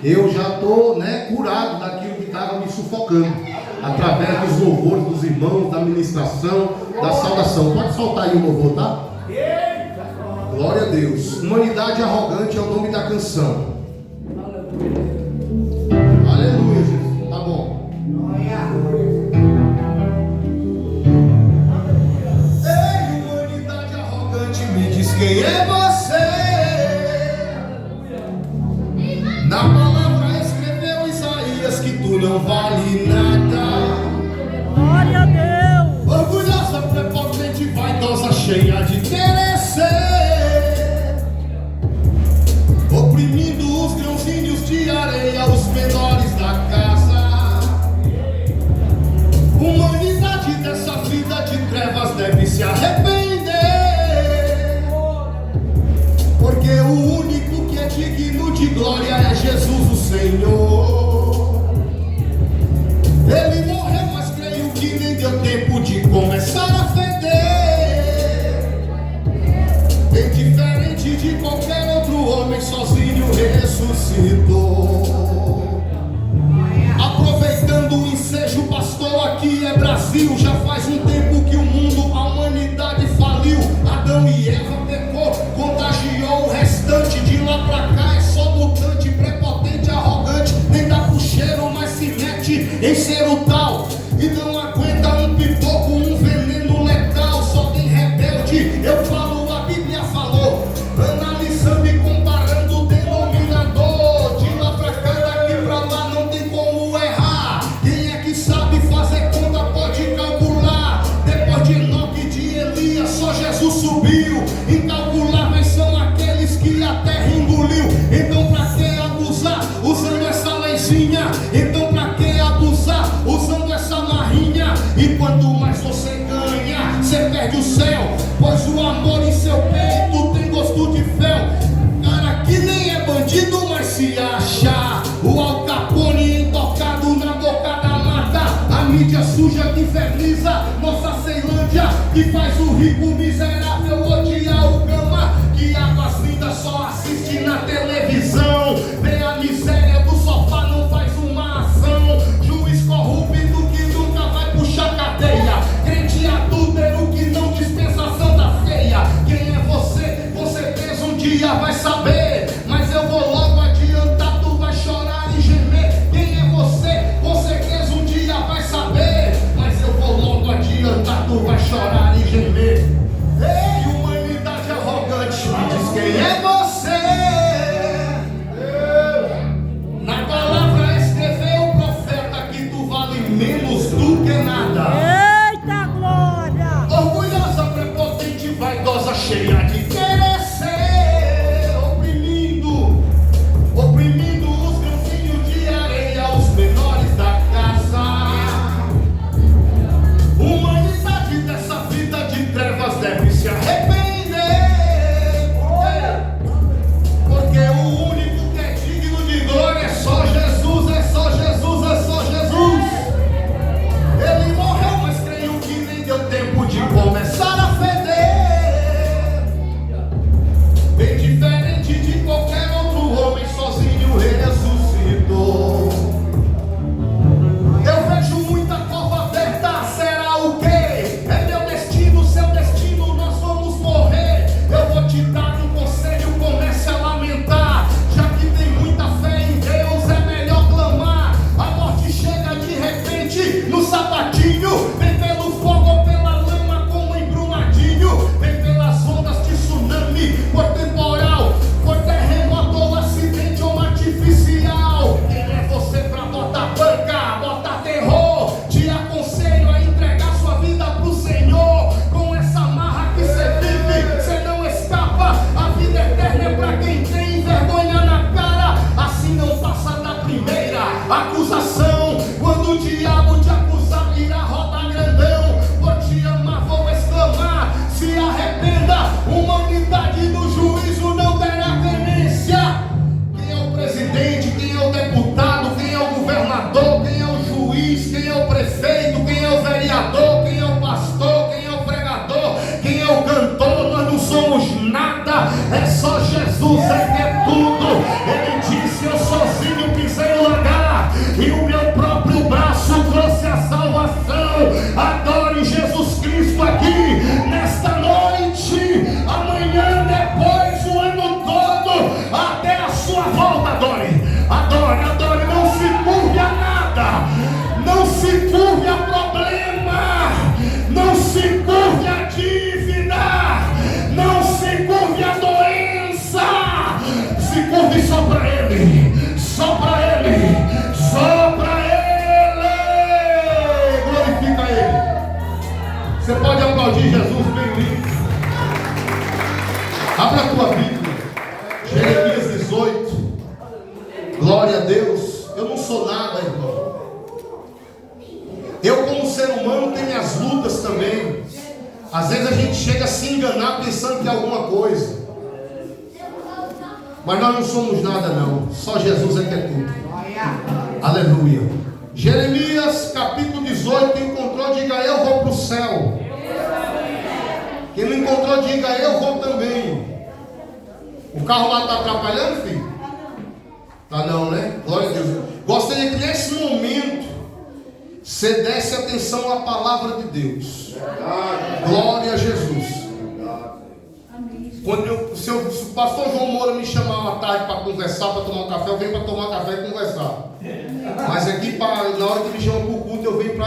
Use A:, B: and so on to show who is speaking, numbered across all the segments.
A: eu já estou curado daquilo que estava me sufocando, através dos louvores dos irmãos, da ministração, da saudação. Pode soltar aí o louvor, tá? Glória a Deus. Humanidade arrogante é o nome da canção. Aleluia, Jesus. Tá bom. Ei, humanidade arrogante, me diz quem é você. Na palavra escreveu Isaías que tu não vale nada.
B: Glória a Deus.
A: Orgulhosa, prepotente, vaidosa, cheia de querer ser, oprimindo os grãozinhos de areia, os menores da casa. Humanidade dessa vida de trevas deve se arrepender, porque o único que é digno de glória é Jesus o Senhor. Ele morreu, mas creio que nem deu tempo de começar a feder. Bem diferente de qualquer outro homem, sozinho ressuscitou. Aproveitando o ensejo, pastor, aqui é Brasil. Já faz um tempo que o mundo, a humanidade faliu. Adão e Eva pecou, contagiou o restante. De lá pra cá é só mutante, prepotente, arrogante. Nem dá pro cheiro, mas se mete em ser o tal. E não aguenta um pipoco, um veneno letal. Só tem rebelde, eu falo, a Bíblia falou. Analisando e comparando o denominador. De lá pra cá, daqui pra lá, não tem como errar. Quem é que sabe fazer conta pode calcular. Depois de Enoque e de Elias, só Jesus subiu. Incalculáveis são aqueles que a terra engoliu. Então pra que abusar usando essa lencinha? Então pra que abusar usando essa marrinha? E quanto mais você ganha, você perde o céu, pois o amor em seu peito tem gosto de fel. Cara que nem é bandido, mas se acha o Al Capone intocado na boca da mata. A mídia suja que inferniza nossa Ceilândia, que faz o rico miserável odiar o Gama, que Águas Lindas só assiste na televisão. Vê a miséria do sofá, não faz uma ação. Juiz corrupto que nunca vai puxar cadeia. Crente adúltero que não dispensa a Santa Ceia. Quem é você? Você mesmo um dia vai saber. Mas eu vou logo adiantar, tu vai chorar e gemer. Quem é você? Você mesmo um dia vai saber. Mas eu vou logo adiantar, tu vai chorar e gemer. Ei! e o meu próprio braço trouxe a salvação. Adore Jesus Cristo aqui nesta noite, amanhã, depois, o ano todo, até a sua volta. Adore, adore, adore. Não se curve a nada, não se curve a problema, não se curve a dívida, não se curve a doença. Se curve só para Ele, só para Ele, só para Ele. Glorifica Ele. Você pode aplaudir Jesus bem lindo. Abra a tua Bíblia, Jeremias 18. Glória a Deus. Eu não sou nada, irmão. Eu, como ser humano, tenho minhas lutas também. Às vezes a gente chega a se enganar pensando que é alguma coisa. Mas nós não somos nada não. Só Jesus é que é tudo. Aleluia. Jeremias capítulo 18. Encontrou, diga eu vou para o céu. Quem não encontrou, diga eu vou também. O carro lá está atrapalhando, filho? Tá não, né? Glória a Deus. Gostaria que nesse momento você desse atenção à palavra de Deus. Glória a Jesus. Quando se o pastor João Moura me chamar à tarde para conversar, para tomar um café, eu venho para tomar café e conversar. Mas aqui, na hora que me chama para o culto, eu venho para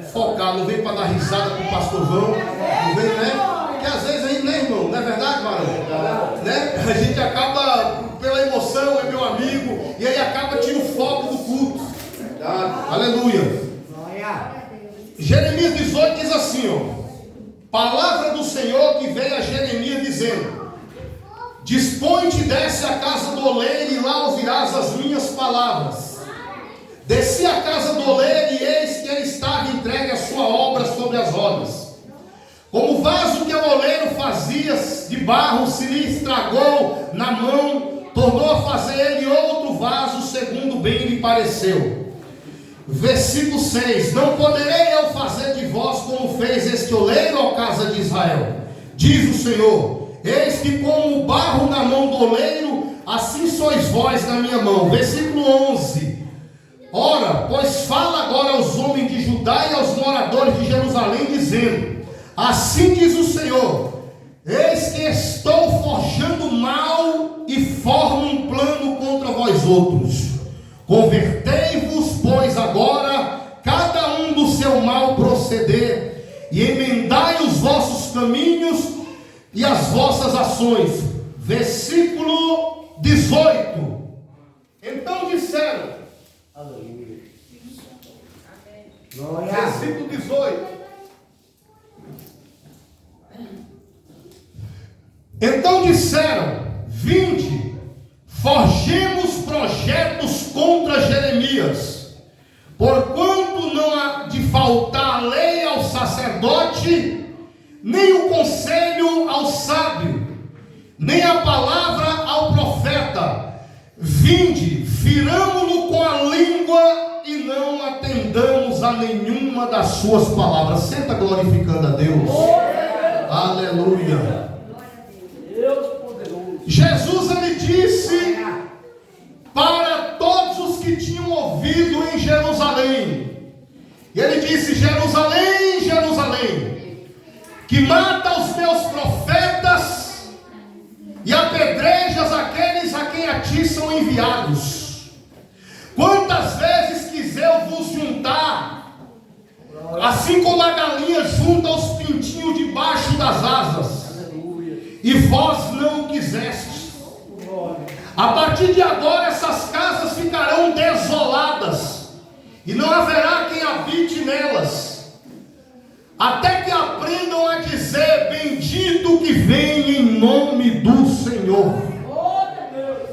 A: focar, não venho para dar risada com o pastor João, não venho, né? Porque às vezes aí, né, irmão? Não é verdade, varão? Né? A gente acaba, pela emoção, é meu amigo, e aí acaba tirando o foco do culto. Aleluia. Jeremias 18 diz assim, ó. Palavra do Senhor que veio a Jeremias dizendo: dispõe-te, desce à casa do oleiro, e lá ouvirás as minhas palavras. Desci à casa do oleiro, e eis que ele estava entregue a sua obra sobre as rodas. Como o vaso que o oleiro fazia de barro se lhe estragou na mão, tornou a fazer ele outro vaso, segundo bem lhe pareceu. Versículo 6: não poderei eu fazer de vós como fez este oleiro, ó casa de Israel, diz o Senhor. Eis que como o barro na mão do oleiro, assim sois vós na minha mão. Versículo 11: ora, pois fala agora aos homens de Judá e aos moradores de Jerusalém, dizendo: assim diz o Senhor, eis que estou forjando mal e formo um plano contra vós outros. Convertei-vos, pois, agora, cada um do seu mal proceder, e emendai os vossos caminhos e as vossas ações. Versículo 18: então disseram, versículo 18: então disseram, vinde, forjemos projetos contra Jeremias, porquanto não há de faltar a lei ao sacerdote, nem o conselho ao sábio, nem a palavra ao profeta. Vinde, firamo-lo com a língua e não atendamos a nenhuma das suas palavras. Senta glorificando a Deus. Aleluia. Jesus, ele disse para todos os que tinham ouvido em Jerusalém, e ele disse: Jerusalém, Jerusalém, que mata os meus profetas e apedrejas aqueles a quem a ti são enviados. Quantas vezes quis eu vos juntar, assim como a galinha junta os pintinhos debaixo das asas, e vós não o quisestes. A partir de agora essas casas ficarão desoladas, e não haverá quem habite nelas, até que aprendam a dizer: bendito que vem em nome do Senhor.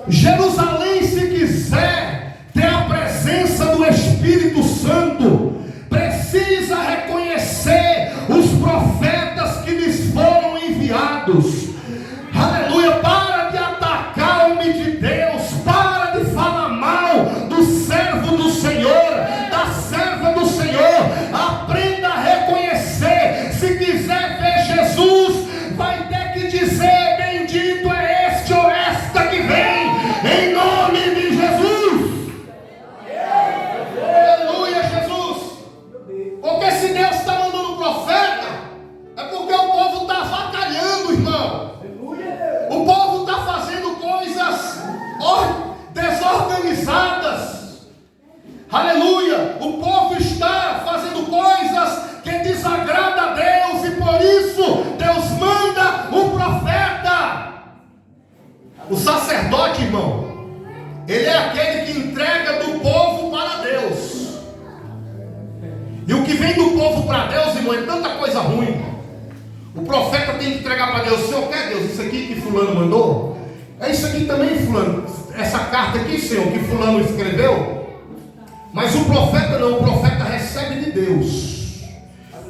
A: Jerusalém, se quiser ter a presença do Espírito Santo, precisa reconhecer os profetas que lhes foram enviados. Aleluia. Para de atacar o homem de Deus, para de falar mal do servo do Senhor, da serva do Senhor. Aprenda a reconhecer. Se quiser ver Jesus, vai ter que dizer: bendito é este ou esta que vem em nome de Jesus. para Deus, irmão, é tanta coisa ruim. O profeta tem que entregar para Deus: Senhor, quer Deus, isso aqui que fulano mandou? É isso aqui também, fulano. Essa carta aqui, Senhor, que fulano escreveu. Mas o profeta não, o profeta recebe de Deus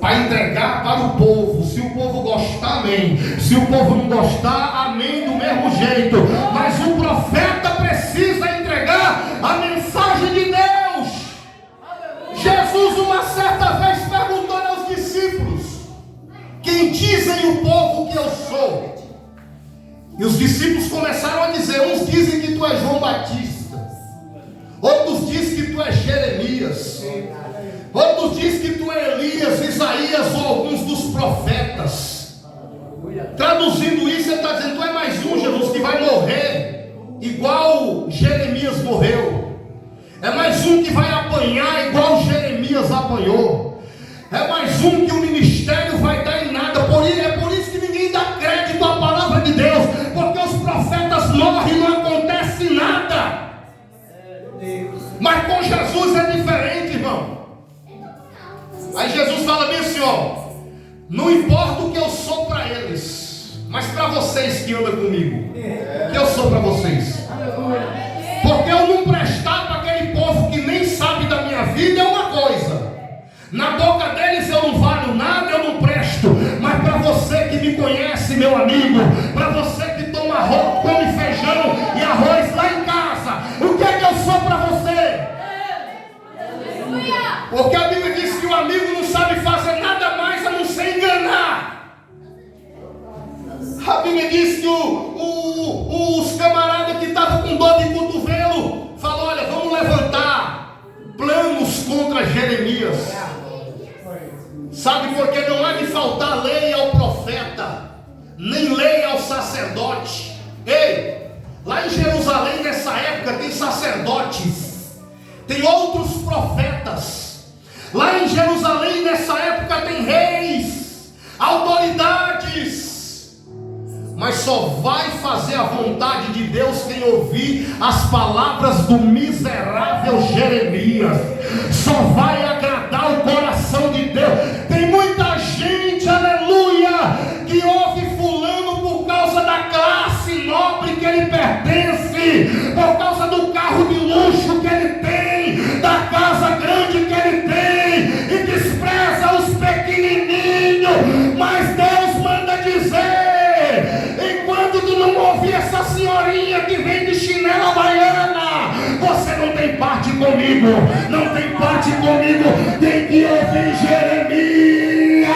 A: para entregar para o povo. Se o povo gostar, amém. Se o povo não gostar, amém do mesmo jeito. Mas o profeta precisa entregar a mensagem de Deus. Jesus uma certa vez perguntou aos discípulos: quem dizem o povo que eu sou? E os discípulos começaram a dizer: uns dizem que tu és João Batista, outros dizem que tu és Jeremias, outros dizem que tu és Elias, Isaías ou alguns dos profetas. Traduzindo isso, ele está dizendo: tu é mais um, Jesus, que vai morrer igual Jeremias morreu. É mais um que vai apanhar igual Jeremias apanhou. É mais um que o ministério vai dar em nada. É por isso que ninguém dá crédito à palavra de Deus, porque os profetas morrem e não acontece nada. Mas com Jesus é diferente, irmão. Aí Jesus fala bem assim, ó: não importa o que eu sou para eles, mas para vocês que andam comigo, o que eu sou para vocês? Porque eu não prestar para aquele povo que nem sabe da minha vida é uma coisa. Na boca deles eu não valho nada, eu não presto. Mas para você que me conhece, meu amigo, para você que toma arroz, come feijão e arroz lá em casa, o que é que eu sou para você? Porque a Bíblia diz que o amigo não sabe fazer nada mais a não ser enganar. A Bíblia diz que os camaradas que estavam com dor de cotovelo falaram: olha, vamos levantar planos contra Jeremias. Sabe, porque não há de faltar lei ao profeta, nem lei ao sacerdote. Ei, lá em Jerusalém nessa época tem sacerdotes, tem outros profetas. Lá em Jerusalém nessa época tem reis, autoridades. Mas só vai fazer a vontade de Deus quem ouvir as palavras do miserável Jeremias. Só vai agradar o coração de Deus. Tem muita gente, aleluia, que ouve fulano por causa da classe nobre que ele pertence, por causa do carro de luxo que ele tem, da casa grande que ele tem, e despreza os pequenininhos. Mas Deus manda dizer: enquanto tu não ouvir essa senhorinha que vem de chinela havaiana, você não tem parte comigo. Não tem parte comigo. Tem que ouvir Jeremias.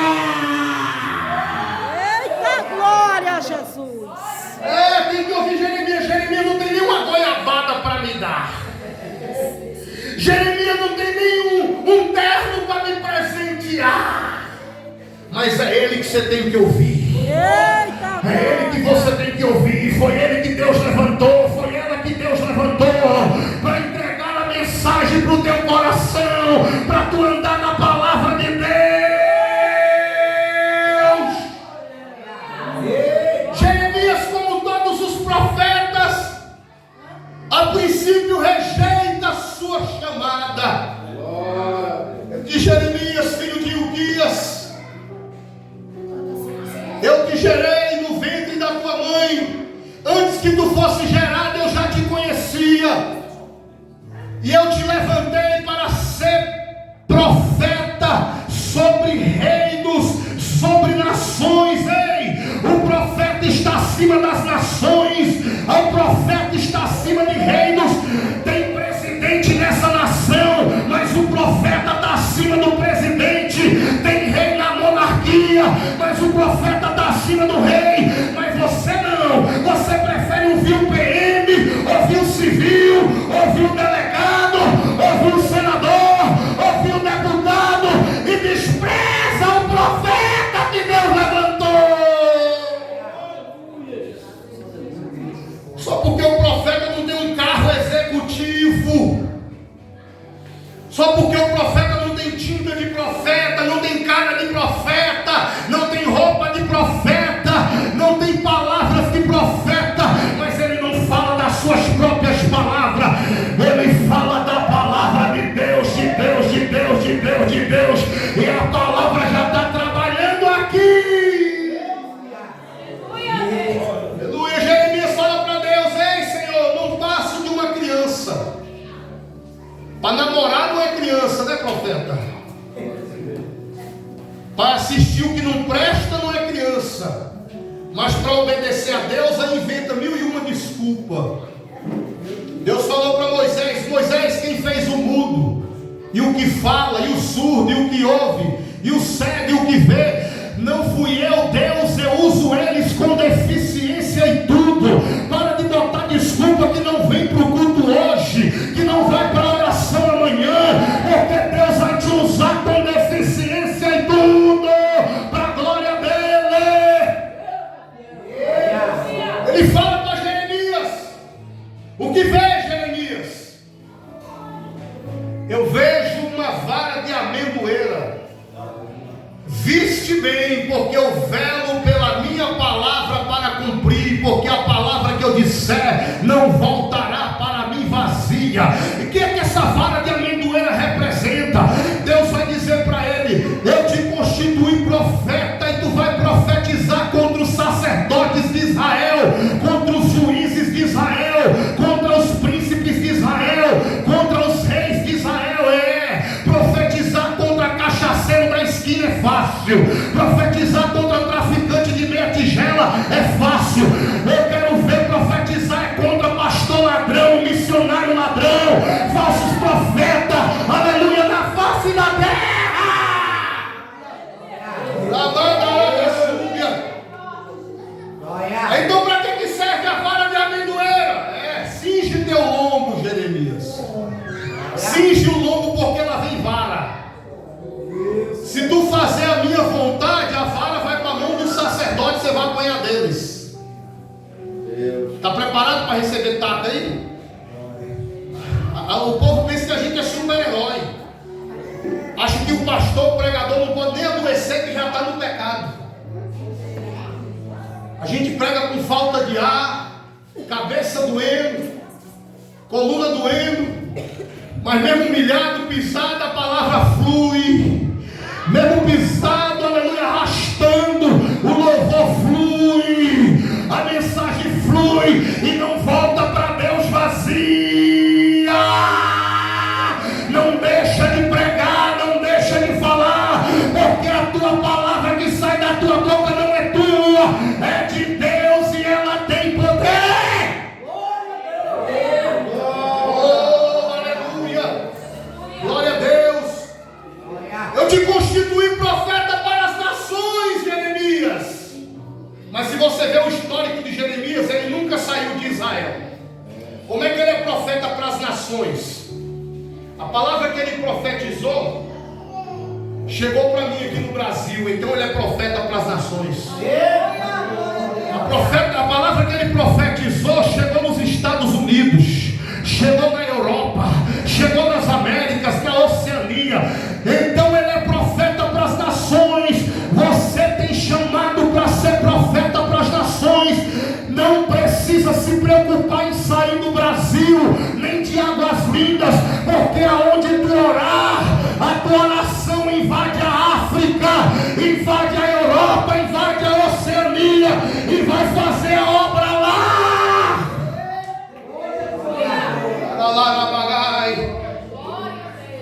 B: Eita glória a Jesus.
A: Tem que ouvir Jeremias. Jeremias não tem nenhuma goiabada para me dar. Jeremias não tem nenhum terno para me presentear. Mas é ele que você tem que ouvir.
B: Eita glória.
A: É ele que você tem que ouvir. Foi ele que Deus levantou. Foi ela que Deus levantou para entregar a mensagem para o teu coração, para tu andar na palavra de Deus. Jeremias, como todos os profetas, a princípio rejeita a sua chamada. De Jeremias, filho de Ilquias: eu te gerei no ventre da tua mãe, antes que tu fosse gerado eu já te conhecia, e eu te levantei para ser profeta sobre reinos, sobre nações. Ei, o profeta está acima das nações, o profeta está acima de reinos. Tem presidente nessa nação, mas o profeta está acima do presidente. Tem rei na monarquia, mas o profeta está acima do rei. Mas você não, você prefere ouvir o PM, ouvir o civil, ouvir o delegado, ouvir o senador, ouvir o deputado, e despreza o profeta que Deus levantou. Só porque o profeta não tem um carro executivo, só porque o profeta não tem tinta de profeta, não tem cara de profeta, não tem roupa de profeta, não tem palavras de profeta, mas ele não fala das suas próprias palavras, ele fala da palavra de Deus, de Deus, de Deus, de Deus, de Deus. E a palavra Para namorar não é criança, né, profeta? Para assistir o que não presta não é criança. Mas para obedecer a Deus, aí inventa 1001 desculpa. Deus falou para Moisés: Moisés, quem fez o mudo, e o que fala, e o surdo, e o que ouve, e o cego, e o que vê, não fui eu, Deus, eu uso eles com deficiência e tudo. Para de botar desculpa que não vem para o culto hoje, que não vai para a oração amanhã, porque Deus vai te usar com deficiência e tudo, para a glória dele. Ele fala para Jeremias: o que vê, Jeremias? Eu vejo uma vara de amendoeira. Viste bem, porque eu velo pela minha palavra para cumprir, porque a palavra que eu disser não voltará para mim vazia. E o que é que essa vara de amendoeira representa? Deus vai dizer para ele: eu te constituí profeta, e tu vai profetizar contra os sacerdotes de Israel, contra os juízes de Israel, contra os príncipes de Israel, contra os reis de Israel. Profetizar contra cachaceiro da esquina é fácil, profetizar contra traficante de meia tigela é fácil. Eu quero ver profetizar contra pastor ladrão, missionário ladrão, falsos profetas, aleluia, na face da terra. Então para que serve a vara de amendoeira? Cinge teu lombo, Jeremias. Cinge o lombo, porque ela vem vara. Se tu fazer a minha vontade, a vara vai para a mão dos sacerdotes, você vai apanhar deles. Está preparado para receber taca aí? O povo pensa que a gente é super-herói. Acha que o pastor, o pregador não pode nem adoecer, que já está no pecado. A gente prega com falta de ar, cabeça doendo, coluna doendo, mas mesmo humilhado, pisado, a palavra flui. Mesmo pisado, aleluia, arrastando, o louvor flui, a mensagem flui e não volta para Deus vazia. Não deixa de pregar, não deixa de falar, porque a tua palavra que sai da tua boca não é tua, é de Deus, e ela tem poder. Oh, aleluia, glória a Deus. Eu te constituí profeta para as nações, Jeremias. Mas se você vê o histórico de Jeremias, ele nunca saiu de Israel. Como é que ele é profeta para as nações? A palavra que ele profetizou chegou para mim aqui no Brasil, então ele é profeta para as nações. A palavra que ele profetizou chegou nos Estados Unidos, chegou na Europa, chegou nas Américas, na Oceania. Então ele é profeta para as nações. Você tem chamado para ser profeta para as nações. Não precisa se preocupar em sair do Brasil, nem de Águas Lindas, porque aonde tu orar, a tua nação invade a África, invade a Europa, invade a Oceania e vai fazer a obra lá.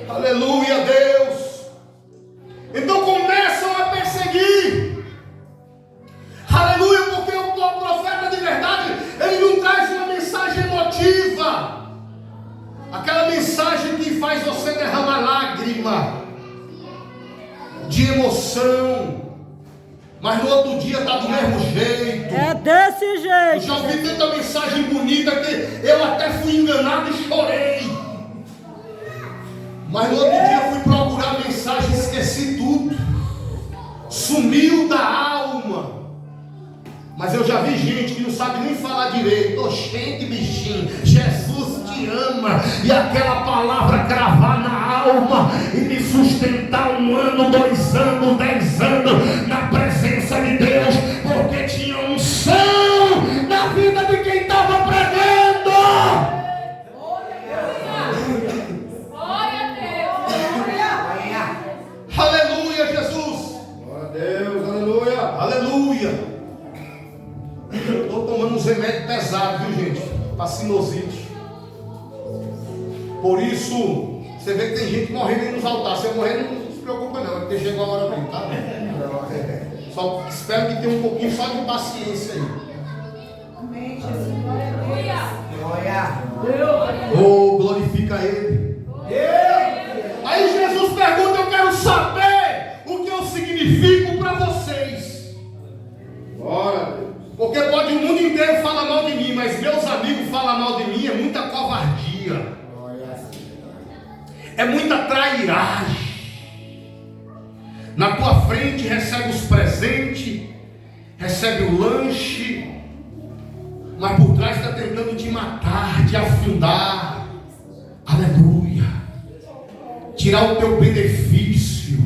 A: Aleluia, Deus. Então começam a perseguir. Aleluia, porque o profeta de verdade, ele não traz uma mensagem emotiva, aquela mensagem que faz você derramar lágrima de emoção, mas no outro dia está do mesmo jeito.
B: É desse jeito.
A: Eu já ouvi tanta mensagem bonita que eu até fui enganado e chorei, mas no outro dia fui procurar a mensagem e esqueci tudo, sumiu da alma. Mas eu já vi gente que não sabe nem falar direito. Oxente, bichinho, Jesus te ama, e aquela palavra gravar na alma e me sustentar 1 ano, 2 anos, 10 anos na presença de Deus, porque tinha unção na vida de quem estava pregando. Aleluia, Jesus.
C: Glória a Deus, aleluia.
A: Aleluia. Eu estou tomando uns remédios pesados, viu, gente? Para sinusite. Por isso, Você vê que tem gente morrendo aí nos altares. Se eu morrer, não se preocupa não, é porque chegou a hora mesmo, tá? Só espero que tenha um pouquinho só de paciência aí.
D: Amém, Jesus. Glória.
A: Oh, glorifica Ele. Aí Jesus pergunta: eu quero saber o que eu significo para vocês.
C: Bora.
A: Porque pode o mundo inteiro falar mal de mim, mas meus amigos falam mal de mim, é muita covardia. É muita trairagem. Na tua frente recebe os presentes, recebe o lanche, mas por trás está tentando te matar, te afundar. Aleluia. Tirar o teu benefício.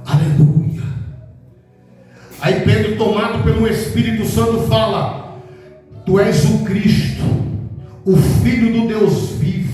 A: Aleluia. Aí Pedro, tomado pelo Espírito Santo, fala: tu és o Cristo, o Filho do Deus vivo.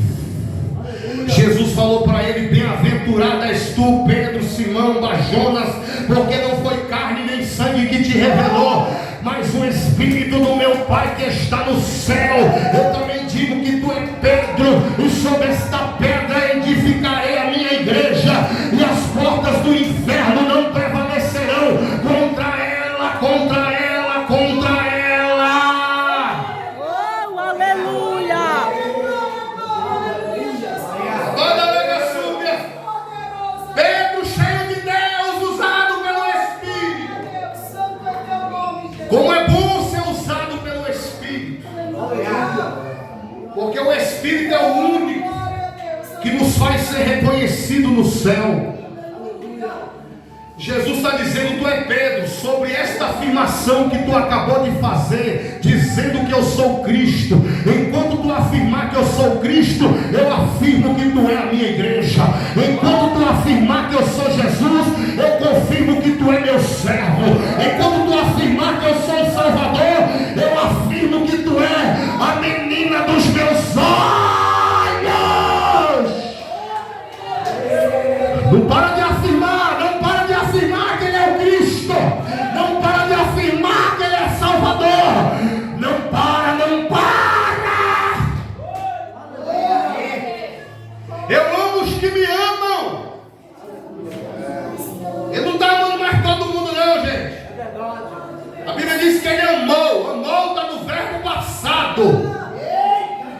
A: Jesus falou para ele: bem-aventurado és tu, Pedro, Simão, Bajonas, porque não foi carne nem sangue que te revelou, mas o Espírito do meu Pai que está no céu. Eu também digo que tu é Pedro, e sobre esta pedra edificarei a minha igreja, e as portas do inferno não prevalecerão contra ela, contra ela, contra ela.
B: Oh, aleluia.
A: Pedro, cheio de Deus, usado pelo Espírito. Como é bom ser usado pelo Espírito, porque o Espírito é o único que nos faz ser reconhecido no céu. Jesus está dizendo: tu é Pedro, sobre esta afirmação que tu acabou de fazer, dizendo que eu sou Cristo. Enquanto tu afirmar que eu sou Cristo, eu afirmo que tu é a minha igreja. Enquanto tu afirmar que eu sou Jesus, eu confirmo que tu é meu servo. Enquanto tu afirmar que eu sou o Salvador, eu afirmo que tu é a menina dos meus olhos. Não para de afirmar, não para de afirmar que Ele é o Cristo, não para de afirmar que Ele é Salvador, não para, não para. Eu amo os que me amam. Ele não está amando mais todo mundo não, gente. A Bíblia diz que Ele amou está no verbo passado.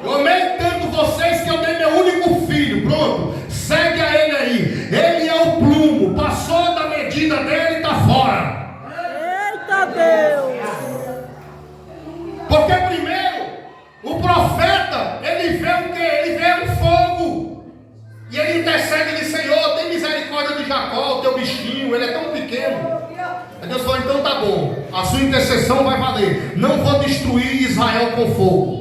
A: Eu amei tanto vocês que eu dei meu único filho. Pronto, segue a Ele aí. Ele é o plumo, passou da medida dele e está fora.
B: Eita Deus.
A: Porque primeiro, o profeta, ele vê o quê? Ele vê o fogo. E ele intercede e diz: Senhor, tem misericórdia de Jacó, o teu bichinho, ele é tão pequeno. Aí Deus falou: então tá bom, a sua intercessão vai valer. Não vou destruir Israel com fogo.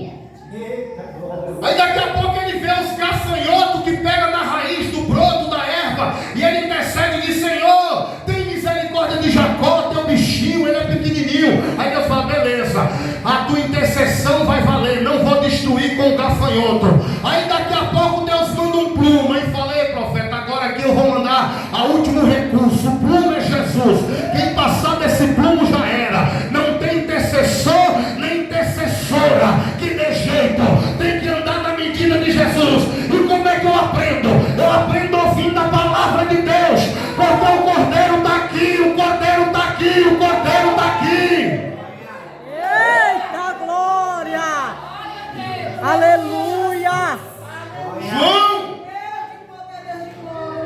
A: Aí daqui a pouco ele vê os gafanhotos que pegam na raiz do broto da erva, e ele intercede e diz: Senhor, tem misericórdia de Jacó, teu bichinho, ele é pequenininho. Aí Deus fala: beleza, a tua intercessão vai valer, não vou destruir com o gafanhoto. Aí daqui a pouco Deus manda um plumo. Aí falei: profeta, agora aqui eu vou mandar a último recurso. O plumo é Jesus. Quem passar desse plumo já era. Não tem intercessor nem intercessora que dê jeito, tem que andar na medida de Jesus. E como é que eu aprendo? Eu aprendo ouvindo a palavra de Deus, porque o Cordeiro está aqui, o Cordeiro está aqui, o Cordeiro está aqui.
B: Eita glória. Aleluia.
A: João,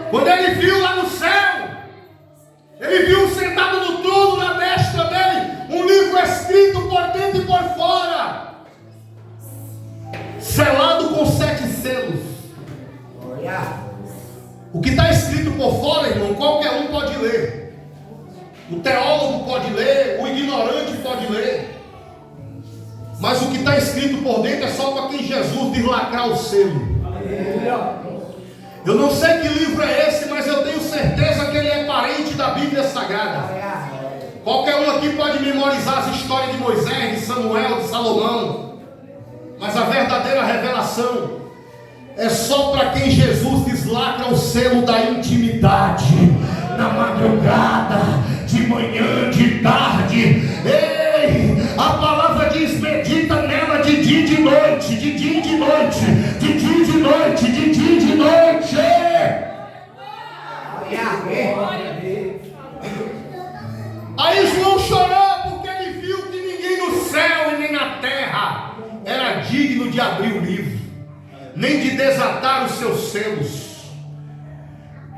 A: quando ele viu lá no céu, ele viu sentado no trono, na destra dele, um livro escrito por dentro e por fora, selado com 7 selos. O que está escrito por fora, irmão, qualquer um pode ler. O teólogo pode ler, o ignorante pode ler. Mas o que está escrito por dentro é só para quem Jesus deslacrar o selo. Eu não sei que livro é esse, mas eu tenho certeza que ele é parente da Bíblia Sagrada. Qualquer um aqui pode memorizar as histórias de Moisés, de Samuel, de Salomão, mas a verdadeira revelação é só para quem Jesus deslacra o selo da intimidade, na madrugada, de manhã, de tarde. Ei, a palavra diz: medita nela de dia e de noite, de dia e de noite, de dia e de noite, de dia e nem de desatar os seus selos.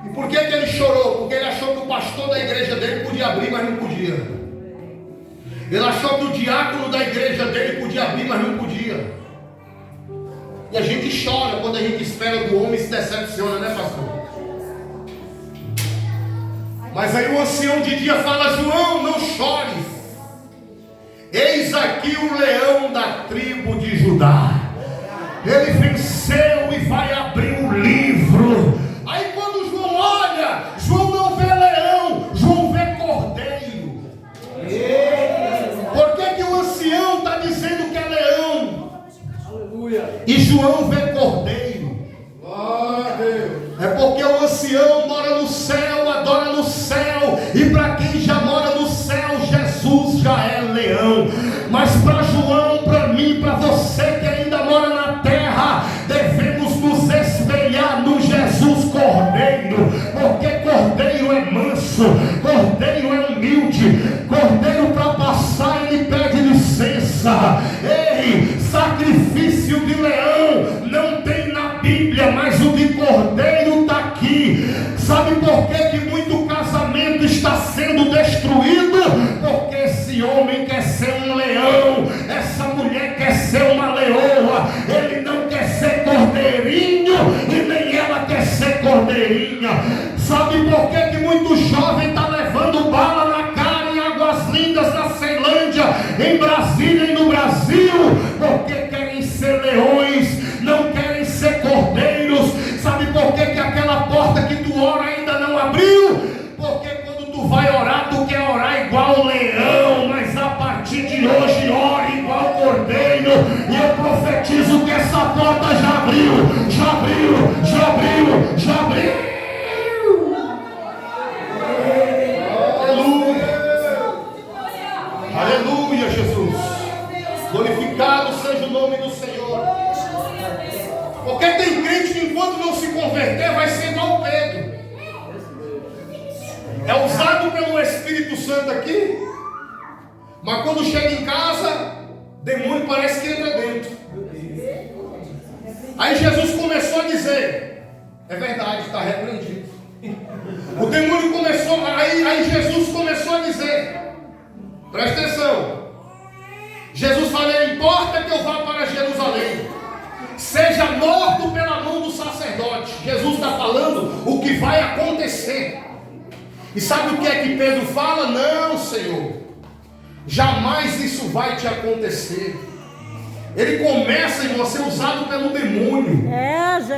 A: E por que ele chorou? Porque ele achou que o pastor da igreja dele podia abrir, mas não podia. Ele achou que o diácono da igreja dele podia abrir, mas não podia. E a gente chora quando a gente espera do homem e se decepciona, né, pastor? Mas aí o ancião de dia fala: João, não chores. Eis aqui o leão da tribo de Judá. Ele venceu e vai abrir o livro. Aí quando João olha, João não vê leão, João vê cordeiro. Por que o ancião está dizendo que é leão? Aleluia. E João vê cordeiro? Glória a Deus. É porque o ancião mora no céu, adora no céu. E para quem já mora no céu, Jesus já é leão. Mas para João, para mim, para você que ainda mora na terra, devemos nos espelhar no Jesus Cordeiro. Porque Cordeiro é manso, Cordeiro é humilde. Cordeiro, para passar, ele pede licença. Ei, sacrifício de leão não tem na Bíblia, mas o de Cordeiro está aqui. Sabe por que muito casamento está sendo destruído? Porque esse homem quer ser um leão, essa mulher quer ser uma leoa. Ele não quer ser cordeirinho e nem ela quer ser cordeirinha. Sabe por que muito jovem está levando bala na cara em Águas Lindas, na Ceilândia, em Brasília e no Brasil? Porque querem ser leões, não querem ser cordeiros. Sabe por que aquela porta que tu ora ainda não abriu? Porque quando tu vai orar, tu quer orar igual leão, mas a partir de hoje ore igual cordeiro. E eu profetizo que essa porta já abriu, já abriu, já abriu, já abriu. Aleluia. Aleluia, Jesus. Glorificado seja o nome do Senhor. Porque tem crente que enquanto não se converter vai ser igual Pedro. É usado pelo Espírito Santo aqui, mas quando chega em casa, demônio parece que entra dentro. Aí Jesus começou a dizer: é verdade, está repreendido. O demônio começou, aí Jesus começou a dizer: presta atenção. Jesus falou: importa que eu vá para Jerusalém, seja morto pela mão do sacerdote. Jesus está falando o que vai acontecer. E sabe o que é que Pedro fala? Não, Senhor, jamais isso vai te acontecer. Ele começa, irmão, a ser usado pelo demônio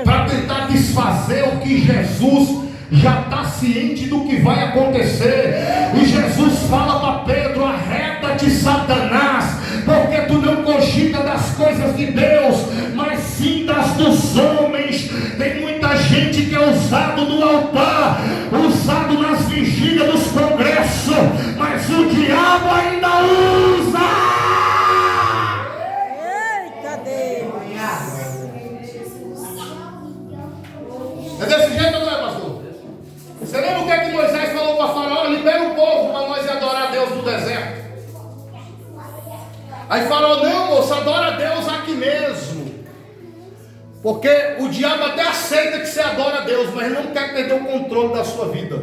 A: para tentar desfazer o que Jesus já está ciente do que vai acontecer. E Jesus fala para Pedro: arreda-te, Satanás, porque tu não cogita das coisas de Deus, mas sim das dos homens. Tem muita gente que é usado no altar, usado nas vigílias dos congressos, mas o diabo ainda usa.
B: Eita Deus.
A: É desse jeito ou não é, pastor? Você lembra o que é que Moisés falou para Faraó? Libera o povo para nós adorar a Deus no deserto. Aí Faraó: não, moço, adora a Deus aqui mesmo. Porque o diabo até aceita que você adora a Deus, mas ele não quer perder o controle da sua vida.